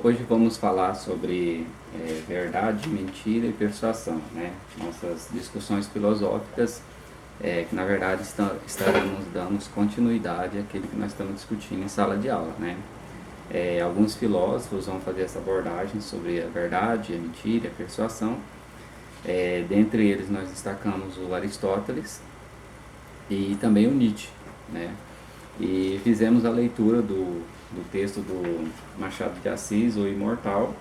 Hoje vamos falar sobre verdade, mentira e persuasão, né? Nossas discussões filosóficas, que na verdade estaremos dando continuidade àquilo que nós estamos discutindo em sala de aula, né? Alguns filósofos vão fazer essa abordagem sobre a verdade, a mentira e a persuasão. Dentre eles nós destacamos o Aristóteles e também o Nietzsche, né? E fizemos a leitura do texto do Machado de Assis, O Imortal,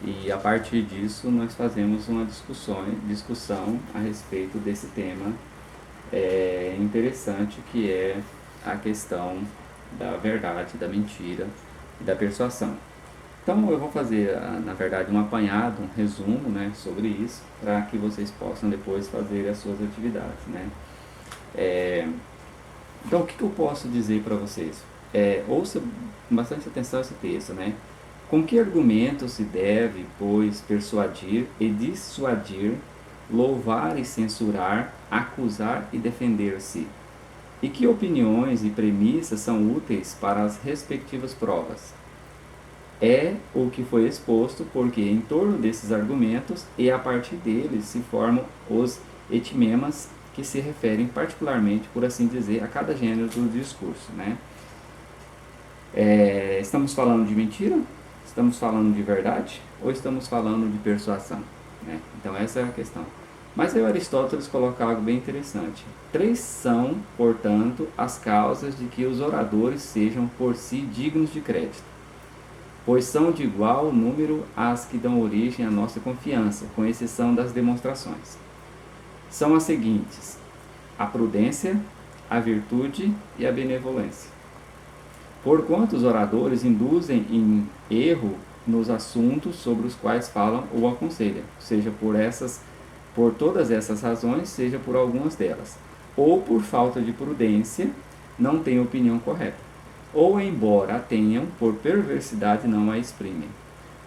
e a partir disso nós fazemos uma discussão a respeito desse tema interessante, que é a questão da verdade, da mentira e da persuasão. Então eu vou fazer, na verdade, um apanhado, um resumo, né, sobre isso, para que vocês possam depois fazer as suas atividades, né. Então o que eu posso dizer para vocês? Ouça com bastante atenção esse texto, né? Com que argumentos se deve, pois, persuadir e dissuadir, louvar e censurar, acusar e defender-se? E que opiniões e premissas são úteis para as respectivas provas? É o que foi exposto, porque em torno desses argumentos e a partir deles se formam os etimemas que se referem particularmente, por assim dizer, a cada gênero do discurso, né? Estamos falando de mentira? Estamos falando de verdade? Ou estamos falando de persuasão? Né? Então essa é a questão. Mas aí Aristóteles coloca algo bem interessante. Três são, portanto, as causas de que os oradores sejam por si dignos de crédito, pois são de igual número as que dão origem à nossa confiança, com exceção das demonstrações. São as seguintes: a prudência, a virtude e a benevolência. Porquanto os oradores induzem em erro nos assuntos sobre os quais falam ou aconselham, seja por todas essas razões, seja por algumas delas, ou por falta de prudência, não têm opinião correta, ou embora a tenham, por perversidade não a exprimem,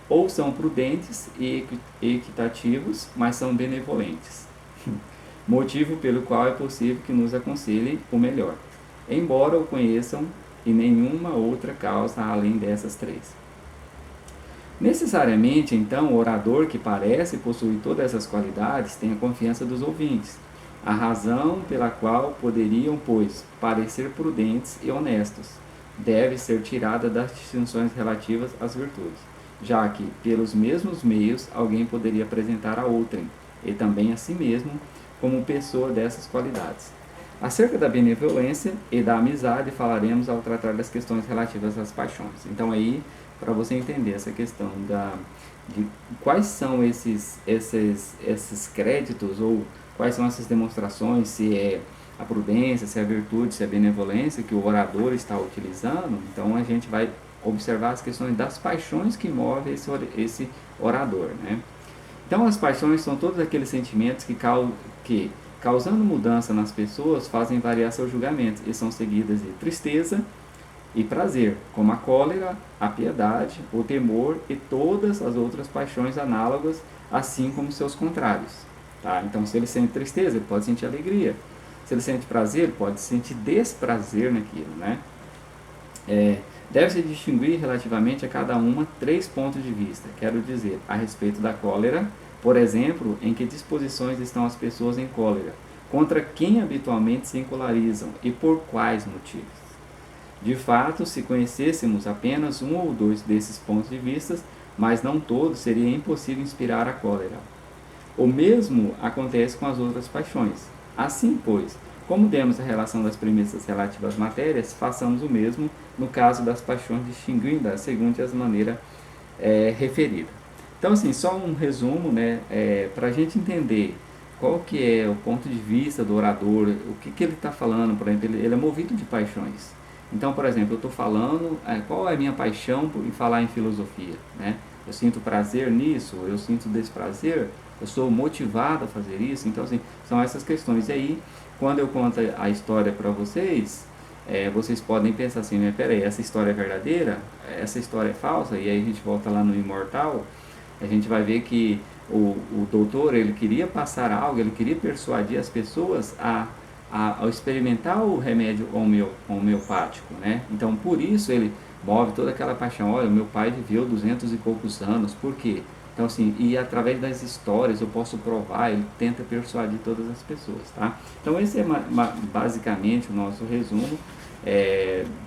ou são prudentes e equitativos, mas são benevolentes, motivo pelo qual é possível que nos aconselhem o melhor, embora o conheçam e nenhuma outra causa além dessas três. Necessariamente, então, o orador que parece possuir todas essas qualidades tem a confiança dos ouvintes, a razão pela qual poderiam, pois, parecer prudentes e honestos, deve ser tirada das distinções relativas às virtudes, já que, pelos mesmos meios, alguém poderia apresentar a outrem, e também a si mesmo, como pessoa dessas qualidades. Acerca da benevolência e da amizade falaremos ao tratar das questões relativas às paixões. Então aí, para você entender essa questão de quais são esses créditos, ou quais são essas demonstrações, se é a prudência, se é a virtude, se é a benevolência que o orador está utilizando, então a gente vai observar as questões das paixões que movem esse orador, né? Então as paixões são todos aqueles sentimentos que causando mudança nas pessoas, fazem variar seus julgamentos, e são seguidas de tristeza e prazer, como a cólera, a piedade, o temor e todas as outras paixões análogas, assim como seus contrários. Tá? Então, se ele sente tristeza, ele pode sentir alegria. Se ele sente prazer, ele pode sentir desprazer naquilo, né? Deve-se distinguir relativamente a cada uma 3 pontos de vista. Quero dizer, a respeito da cólera, por exemplo, em que disposições estão as pessoas em cólera, contra quem habitualmente se encolarizam e por quais motivos. De fato, se conhecêssemos apenas um ou dois desses pontos de vista, mas não todos, seria impossível inspirar a cólera. O mesmo acontece com as outras paixões. Assim, pois, como demos a relação das premissas relativas às matérias, façamos o mesmo no caso das paixões, distinguindo-as segundo a maneira referida. Então, assim, só um resumo, né, para a gente entender qual que é o ponto de vista do orador, o que ele está falando. Por exemplo, ele é movido de paixões. Então, por exemplo, eu estou falando, qual é a minha paixão em falar em filosofia, né? Eu sinto prazer nisso, eu sinto desprazer, eu sou motivado a fazer isso. Então, assim, são essas questões. E aí, quando eu conto a história para vocês, vocês podem pensar assim, né, peraí, essa história é verdadeira? Essa história é falsa? E aí a gente volta lá no Imortal, a gente vai ver que o doutor, ele queria passar algo, ele queria persuadir as pessoas ao experimentar o remédio homeopático, né? Então, por isso, ele move toda aquela paixão. Olha, meu pai viveu 200 e poucos anos, por quê? Então, assim, e através das histórias eu posso provar, ele tenta persuadir todas as pessoas, tá? Então, esse é basicamente o nosso resumo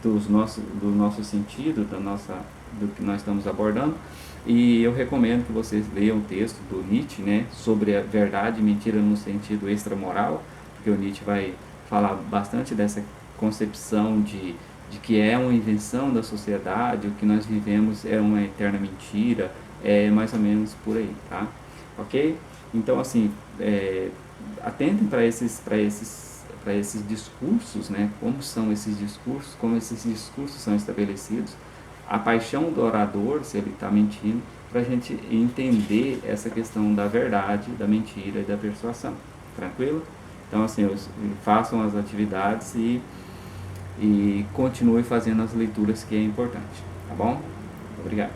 do nosso sentido, do que nós estamos abordando. E eu recomendo que vocês leiam o texto do Nietzsche, né, sobre a verdade e mentira no sentido extramoral, porque o Nietzsche vai falar bastante dessa concepção de que é uma invenção da sociedade, o que nós vivemos é uma eterna mentira, é mais ou menos por aí, tá? Ok? Então, assim, atentem para esses discursos, né? Como são esses discursos, como esses discursos são estabelecidos, a paixão do orador, se ele está mentindo, para a gente entender essa questão da verdade, da mentira e da persuasão. Tranquilo? Então, assim, façam as atividades e continue fazendo as leituras que é importante. Tá bom? Obrigado.